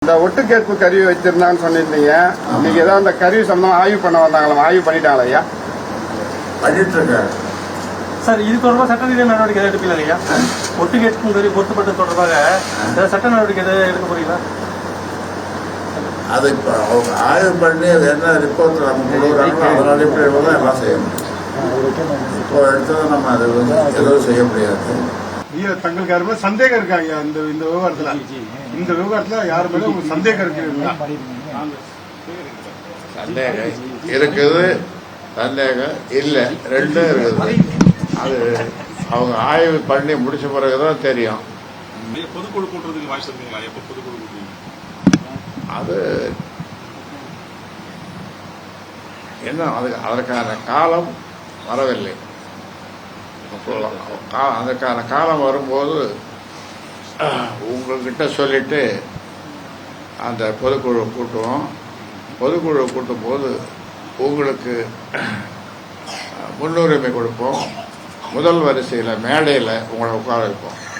இந்த ஒட்டு கேட்பு கருவி வச்சிருந்தான்னு சொல்லியிருந்தீங்க. இன்னைக்கு ஏதாவது அந்த கருவி சம்பந்தம் ஆய்வு பண்ண வந்தாங்களா? ஆய்வு பண்ணிட்டாங்களா ஐயா? பண்ணிட்டு இருக்காரு சார். இது தொடர்பாக சட்ட ரீதியாக நடவடிக்கை எதாவது எடுப்பீங்களா ஐயா? ஒட்டு கேட்கும் கருவி பொருத்தப்பட்டது தொடர்பாக சட்ட நடவடிக்கை எதாவது எடுக்க போறீங்களா? அது இப்போ அவங்க ஆய்வு பண்ணி அது என்ன ரிப்போர்ட் நம்ம கொடுக்குறாங்களோ அதன் அடிப்படையில் தான் எல்லாம் செய்ய முடியும். இப்போ எடுத்ததை நம்ம அது எதுவும் செய்ய முடியாது. தங்களுக்கு யாருமே சந்தேகம் இருக்காங்க இந்த விவகாரத்துல யாரு மேல உங்களுக்கு சந்தேகம் இருக்குங்களா? சந்தேகம் இருக்குது, சந்தேகம் இல்லை, ரெண்டும் இருக்குது. அது அவங்க ஆய்வு பண்ணி முடிச்ச பிறகுதான் தெரியும். பொதுக்குழு கூட்டுறதுக்கு வாய்ஸ் இருக்குங்களா? எப்போ பொதுக்குழு கூட்டுறீங்க? அது என்ன அதற்கான காலம் வரவில்லை. அதற்கான காலம் வரும்போது உங்கள்கிட்ட சொல்லிட்டு அந்த பொதுக்குழு கூட்டுவோம். பொதுக்குழு கூட்டும் போது உங்களுக்கு முன்னுரிமை கொடுப்போம். முதல் வரிசையில் மேடையில் உங்களை உட்கார வைப்போம்.